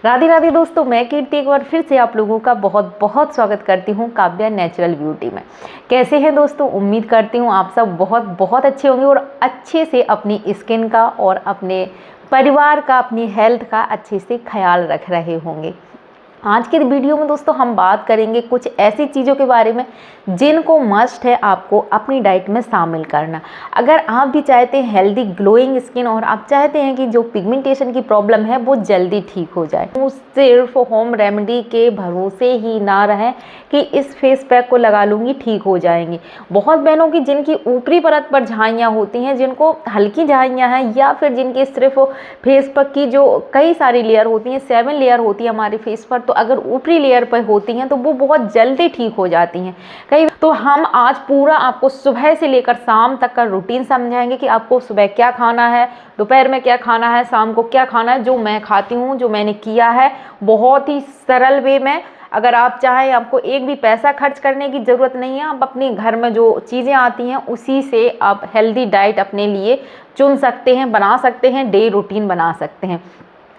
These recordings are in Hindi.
राधे राधे दोस्तों, मैं कीर्ति एक बार फिर से आप लोगों का बहुत बहुत स्वागत करती हूँ काव्या नेचुरल ब्यूटी में। कैसे हैं दोस्तों? उम्मीद करती हूँ आप सब बहुत बहुत अच्छे होंगे और अच्छे से अपनी स्किन का और अपने परिवार का, अपनी हेल्थ का अच्छे से ख्याल रख रहे होंगे। आज के वीडियो में दोस्तों हम बात करेंगे कुछ ऐसी चीज़ों के बारे में जिनको मस्ट है आपको अपनी डाइट में शामिल करना। अगर आप भी चाहते हैं हेल्दी ग्लोइंग स्किन और आप चाहते हैं कि जो पिगमेंटेशन की प्रॉब्लम है वो जल्दी ठीक हो जाए, तो सिर्फ होम रेमेडी के भरोसे ही ना रहें कि इस फेस पैक को लगा लूँगी ठीक हो जाएंगी। बहुत बहनों की जिनकी ऊपरी परत पर झाइयाँ होती हैं, जिनको हल्की झाइयाँ हैं, या फिर जिनके सिर्फ फेस पैक की जो कई सारी लेयर होती हैं, 7 लेयर होती है हमारे फेस पर, तो अगर ऊपरी लेयर पर होती हैं तो वो बहुत जल्दी ठीक हो जाती हैं कई। तो हम आज पूरा आपको सुबह से लेकर शाम तक का रूटीन समझाएंगे कि आपको सुबह क्या खाना है, दोपहर में क्या खाना है, शाम को क्या खाना है, जो मैं खाती हूँ, जो मैंने किया है बहुत ही सरल वे में। अगर आप चाहें, आपको एक भी पैसा खर्च करने की ज़रूरत नहीं है, आप अपने घर में जो चीज़ें आती हैं उसी से आप हेल्दी डाइट अपने लिए चुन सकते हैं, बना सकते हैं, डे रूटीन बना सकते हैं।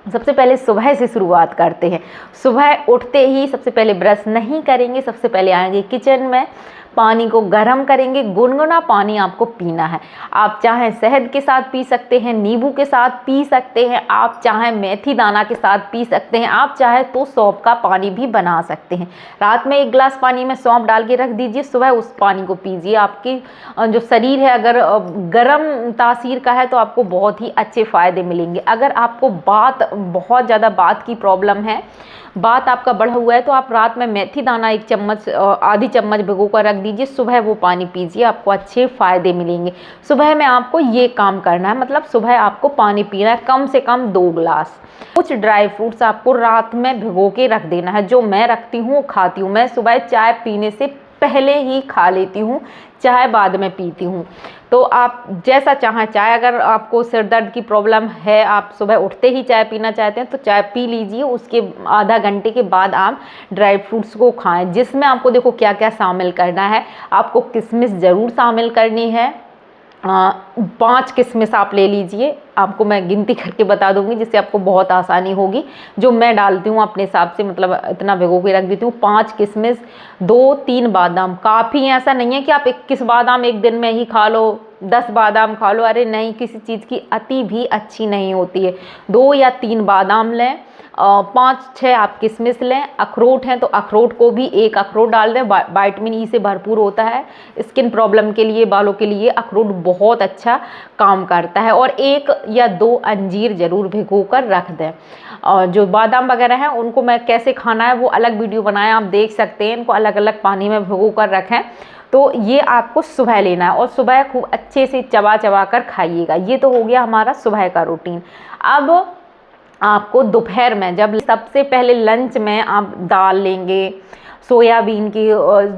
सबसे पहले सुबह से शुरुआत करते हैं। सुबह उठते ही सबसे पहले ब्रश नहीं करेंगे, सबसे पहले आएंगे किचन में, पानी को गर्म करेंगे। गुनगुना पानी आपको पीना है। आप चाहें शहद के साथ पी सकते हैं, नींबू के साथ पी सकते हैं, आप चाहें मेथी दाना के साथ पी सकते हैं, आप चाहें तो सौंफ का पानी भी बना सकते हैं। रात में 1 गिलास पानी में सौंफ डाल के रख दीजिए, सुबह उस पानी को पीजिए। आपकी जो शरीर है अगर गर्म तासीर का है तो आपको बहुत ही अच्छे फ़ायदे मिलेंगे। अगर आपको बहुत ज़्यादा बात की प्रॉब्लम है, बात आपका बढ़ा हुआ है, तो आप रात में मेथी दाना 1 चम्मच, आधी चम्मच भिगो कर रख दीजिए, सुबह वो पानी पीजिए, आपको अच्छे फ़ायदे मिलेंगे। सुबह में आपको ये काम करना है, मतलब सुबह आपको पानी पीना है कम से कम 2 गिलास। कुछ ड्राई फ्रूट्स आपको रात में भिगो के रख देना है, जो मैं रखती हूँ, खाती हूँ। मैं सुबह चाय पीने से पहले ही खा लेती हूँ, चाय बाद में पीती हूँ। तो आप जैसा चाहें, चाय अगर आपको सिर दर्द की प्रॉब्लम है, आप सुबह उठते ही चाय पीना चाहते हैं तो चाय पी लीजिए, उसके आधा घंटे के बाद आप ड्राई फ्रूट्स को खाएं, जिसमें आपको देखो क्या क्या शामिल करना है। आपको किशमिश ज़रूर शामिल करनी है, 5 किशमिश आप ले लीजिए। आपको मैं गिनती करके बता दूंगी जिससे आपको बहुत आसानी होगी। जो मैं डालती हूँ अपने हिसाब से, मतलब इतना भिगो के रख देती हूँ। 5 किशमिश, 2-3 बादाम काफ़ी है। ऐसा नहीं है कि आप 21 बादाम एक दिन में ही खा लो, 10 बादाम खा लो, अरे नहीं, किसी चीज़ की अति भी अच्छी नहीं होती है। 2 या 3 बादाम लें, 5-6 आप किशमिश लें। अखरोट हैं तो अखरोट को भी 1 अखरोट डाल दें, विटामिन ई से भरपूर होता है। स्किन प्रॉब्लम के लिए, बालों के लिए अखरोट बहुत अच्छा काम करता है। और 1 या 2 अंजीर ज़रूर भिगो कर रख दें। और जो बादाम वगैरह हैं उनको मैं कैसे खाना है वो अलग वीडियो बनाया, आप देख सकते हैं। इनको अलग अलग पानी में भिगो कर रखें। तो ये आपको सुबह लेना है और सुबह खूब अच्छे से चबा चबा कर खाइएगा। ये तो हो गया हमारा सुबह का रूटीन। अब आपको दोपहर में, जब सबसे पहले लंच में आप दाल लेंगे, सोयाबीन की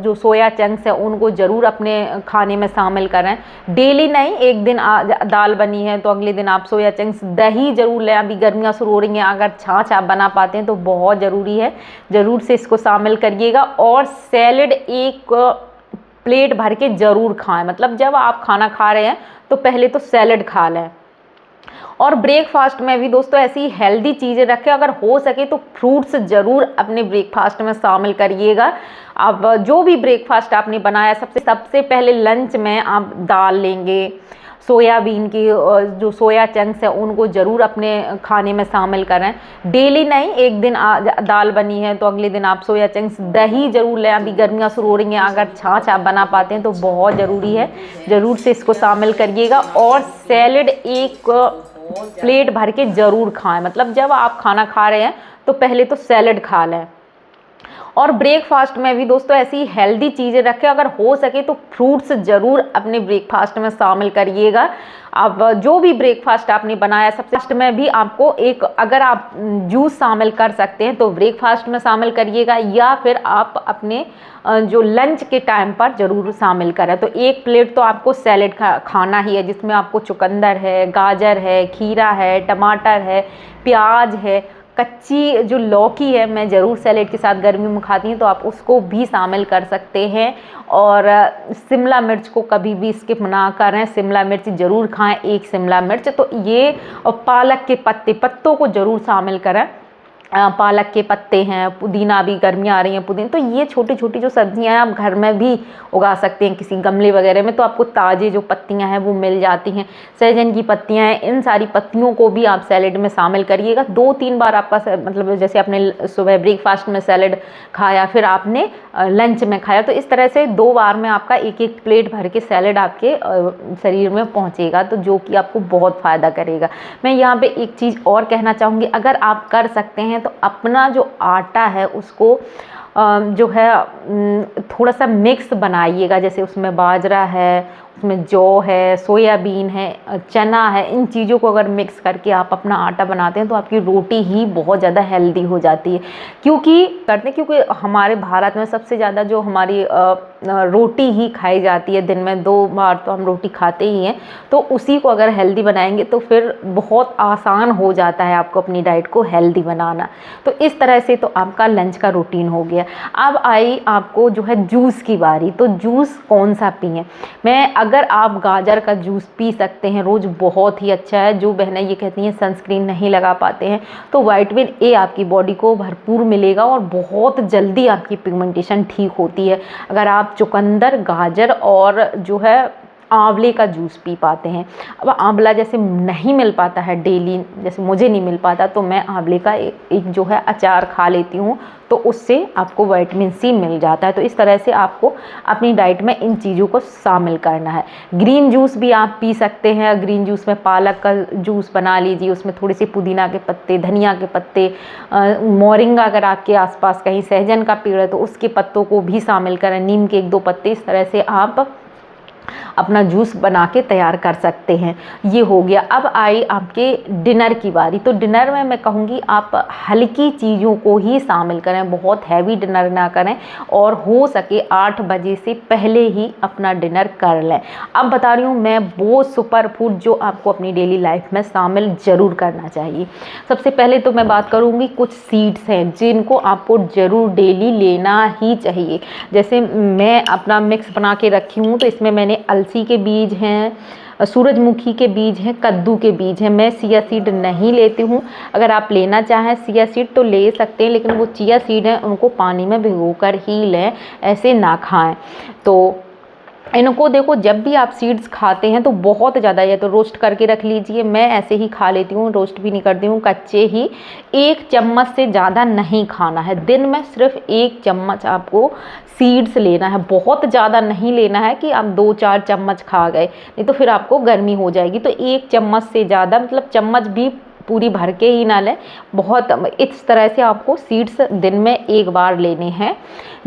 जो सोया चंक्स है उनको ज़रूर अपने खाने में शामिल करें। डेली नहीं, एक दिन दाल बनी है तो अगले दिन आप सोया चंक्स। दही ज़रूर लें, अभी गर्मियाँ शुरू हो रही हैं, अगर छाछ आप बना पाते हैं तो बहुत ज़रूरी है, ज़रूर से इसको शामिल करिएगा। और सैलेड 1 प्लेट भर के ज़रूर खाएं, मतलब जब आप खाना खा रहे हैं तो पहले तो सैलेड खा लें। और ब्रेकफास्ट में भी दोस्तों ऐसी हेल्दी चीज़ें रखें, अगर हो सके तो फ्रूट्स ज़रूर अपने ब्रेकफास्ट में शामिल करिएगा। अब जो भी ब्रेकफास्ट आपने बनाया, सबसे पहले लंच में आप दाल लेंगे, सोयाबीन की जो सोया चंक्स है उनको ज़रूर अपने खाने में शामिल करें। डेली नहीं, एक दिन दाल बनी है तो अगले दिन आप सोया चंक्स। दही ज़रूर लें, अभी गर्मियाँ शुरू हो रही हैं, अगर छाछ आप बना पाते हैं तो बहुत ज़रूरी है, ज़रूर से इसको शामिल करिएगा। और सैलेड 1 प्लेट भर के ज़रूर खाएं, मतलब जब आप खाना खा रहे हैं तो पहले तो सैलेड खा लें। और ब्रेकफास्ट में भी दोस्तों ऐसी हेल्दी चीज़ें रखें, अगर हो सके तो फ्रूट्स ज़रूर अपने ब्रेकफास्ट में शामिल करिएगा। अब जो भी ब्रेकफास्ट आपने बनाया, सबसे में भी आपको एक, अगर आप जूस शामिल कर सकते हैं तो ब्रेकफास्ट में शामिल करिएगा, या फिर आप अपने जो लंच के टाइम पर ज़रूर शामिल करें। तो 1 प्लेट तो आपको सैलेड खाना ही है, जिसमें आपको चुकंदर है, गाजर है, खीरा है, टमाटर है, प्याज है, कच्ची जो लौकी है मैं ज़रूर सैलेड के साथ गर्मी में खाती हूँ, तो आप उसको भी शामिल कर सकते हैं। और शिमला मिर्च को कभी भी स्किप ना करें, शिमला मिर्च ज़रूर खाएं, 1 शिमला मिर्च। तो ये, और पालक के पत्तों को ज़रूर शामिल करें। पालक के पत्ते हैं, पुदीना, भी गर्मियाँ आ रही हैं, पुदीना, तो ये छोटी छोटी जो सब्जियां हैं आप घर में भी उगा सकते हैं किसी गमले वगैरह में, तो आपको ताज़े जो पत्तियां हैं वो मिल जाती हैं। सहजन की पत्तियां हैं, इन सारी पत्तियों को भी आप सैलेड में शामिल करिएगा। 2-3 बार आपका मतलब जैसे आपने सुबह ब्रेकफास्ट में सैलेड खाया, फिर आपने लंच में खाया, तो इस तरह से 2 बार में आपका एक एक प्लेट भर के सैलेड आपके शरीर में पहुँचेगा, तो जो कि आपको बहुत फ़ायदा करेगा। मैं यहाँ पर एक चीज़ और कहना चाहूँगी, अगर आप कर सकते हैं तो अपना जो आटा है उसको जो है थोड़ा सा मिक्स बनाइएगा, जैसे उसमें बाजरा है, उसमें जौ है, सोयाबीन है, चना है, इन चीज़ों को अगर मिक्स करके आप अपना आटा बनाते हैं तो आपकी रोटी ही बहुत ज़्यादा हेल्दी हो जाती है। क्योंकि हमारे भारत में सबसे ज़्यादा जो हमारी रोटी ही खाई जाती है, दिन में 2 बार तो हम रोटी खाते ही हैं, तो उसी को अगर हेल्दी बनाएंगे तो फिर बहुत आसान हो जाता है आपको अपनी डाइट को हेल्दी बनाना। तो इस तरह से तो आपका लंच का रूटीन हो गया। अब आई आपको जो है जूस की बारी, तो जूस कौन सा पिएं। अगर आप गाजर का जूस पी सकते हैं रोज़, बहुत ही अच्छा है। जो बहनें ये कहती हैं सनस्क्रीन नहीं लगा पाते हैं, तो विटामिन ए आपकी बॉडी को भरपूर मिलेगा और बहुत जल्दी आपकी पिगमेंटेशन ठीक होती है अगर आप चुकंदर, गाजर और जो है आंवले का जूस पी पाते हैं। अब आंवला जैसे नहीं मिल पाता है डेली, जैसे मुझे नहीं मिल पाता, तो मैं आंवले का एक जो है अचार खा लेती हूँ, तो उससे आपको विटामिन सी मिल जाता है। तो इस तरह से आपको अपनी डाइट में इन चीज़ों को शामिल करना है। ग्रीन जूस भी आप पी सकते हैं। ग्रीन जूस में पालक का जूस बना लीजिए, उसमें थोड़े से पुदीना के पत्ते, धनिया के पत्ते, मोरिंगा, अगर आपके आसपास कहीं सहजन का पेड़ है तो उसके पत्तों को भी शामिल करें, नीम के 1-2 पत्ते, इस तरह से आप अपना जूस बना के तैयार कर सकते हैं। ये हो गया। अब आई आपके डिनर की बारी, तो डिनर में मैं कहूँगी आप हल्की चीज़ों को ही शामिल करें, बहुत हैवी डिनर ना करें, और हो सके 8 बजे से पहले ही अपना डिनर कर लें। अब बता रही हूँ मैं वो सुपर फूड जो आपको अपनी डेली लाइफ में शामिल ज़रूर करना चाहिए। सबसे पहले तो मैं बात करूँगी, कुछ सीड्स हैं जिनको आपको ज़रूर डेली लेना ही चाहिए। जैसे मैं अपना मिक्स बना के रखी हूँ, तो इसमें मैंने अलसी के बीज हैं, सूरजमुखी के बीज हैं, कद्दू के बीज हैं। मैं चिया सीड नहीं लेती हूँ। अगर आप लेना चाहें चिया सीड तो ले सकते हैं, लेकिन वो चिया सीड हैं उनको पानी में भिगोकर ही लें, ऐसे ना खाएं। तो इनको देखो, जब भी आप सीड्स खाते हैं तो बहुत ज़्यादा, या तो रोस्ट करके रख लीजिए, मैं ऐसे ही खा लेती हूँ, रोस्ट भी नहीं करती हूँ, कच्चे ही। 1 चम्मच से ज़्यादा नहीं खाना है दिन में, सिर्फ 1 चम्मच आपको सीड्स लेना है। बहुत ज़्यादा नहीं लेना है कि आप 2-4 चम्मच खा गए, नहीं तो फिर आपको गर्मी हो जाएगी। तो 1 चम्मच से ज़्यादा, मतलब चम्मच भी पूरी भर के ही ना लें, बहुत इस तरह से आपको सीड्स दिन में 1 बार लेने हैं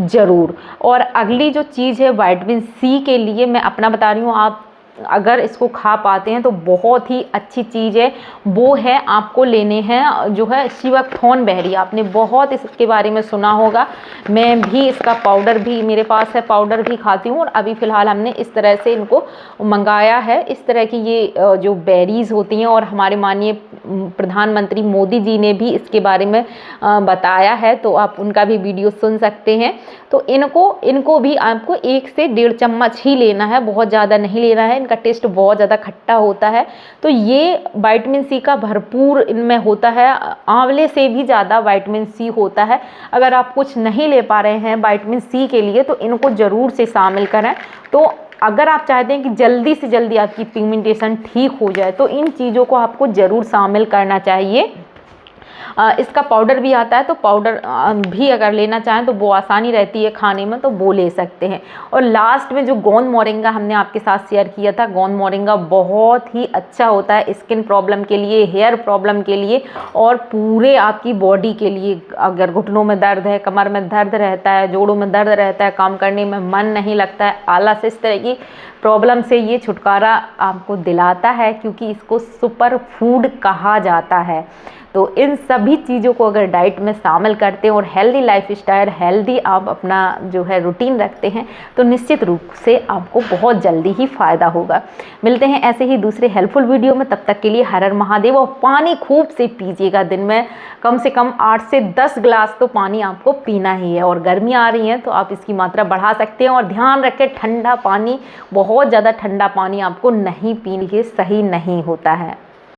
ज़रूर। और अगली जो चीज़ है विटामिन सी के लिए मैं अपना बता रही हूँ, आप अगर इसको खा पाते हैं तो बहुत ही अच्छी चीज़ है। वो है आपको लेने हैं जो है शिवकथोन बेरी, आपने बहुत इसके बारे में सुना होगा। मैं भी इसका पाउडर भी मेरे पास है, पाउडर भी खाती हूँ, और अभी फ़िलहाल हमने इस तरह से इनको मंगाया है। इस तरह की ये जो बेरीज़ होती हैं, और हमारे माननीय प्रधानमंत्री मोदी जी ने भी इसके बारे में बताया है, तो आप उनका भी वीडियो सुन सकते हैं। तो इनको भी आपको 1 से 1.5 चम्मच ही लेना है, बहुत ज़्यादा नहीं लेना है। इनका टेस्ट बहुत ज़्यादा खट्टा होता है, तो ये विटामिन सी का भरपूर इनमें होता है। आंवले से भी ज़्यादा विटामिन सी होता है। अगर आप कुछ नहीं ले पा रहे हैं विटामिन सी के लिए, तो इनको ज़रूर से शामिल करें। तो अगर आप चाहते हैं कि जल्दी से जल्दी आपकी पिगमेंटेशन ठीक हो जाए, तो इन चीज़ों को आपको ज़रूर शामिल करना चाहिए। इसका पाउडर भी आता है, तो पाउडर भी अगर लेना चाहें तो वो आसानी रहती है खाने में, तो वो ले सकते हैं। और लास्ट में जो गोंद मोरिंगा हमने आपके साथ शेयर किया था, गोंद मोरिंगा बहुत ही अच्छा होता है स्किन प्रॉब्लम के लिए, हेयर प्रॉब्लम के लिए, और पूरे आपकी बॉडी के लिए। अगर घुटनों में दर्द है, कमर में दर्द रहता है, जोड़ों में दर्द रहता है, काम करने में मन नहीं लगता है, आलस, इस तरह की प्रॉब्लम से ये छुटकारा आपको दिलाता है, क्योंकि इसको सुपर फूड कहा जाता है। तो इन सभी चीज़ों को अगर डाइट में शामिल करते हैं और हेल्दी लाइफस्टाइल, हेल्दी आप अपना जो है रूटीन रखते हैं, तो निश्चित रूप से आपको बहुत जल्दी ही फ़ायदा होगा। मिलते हैं ऐसे ही दूसरे हेल्पफुल वीडियो में, तब तक के लिए हर हर महादेव। और पानी खूब से पीजिएगा, दिन में कम से कम 8 से 10 गिलास तो पानी आपको पीना ही है। और गर्मी आ रही है तो आप इसकी मात्रा बढ़ा सकते हैं। और ध्यान रखें, ठंडा पानी, बहुत ज़्यादा ठंडा पानी आपको नहीं पीने, सही नहीं होता है।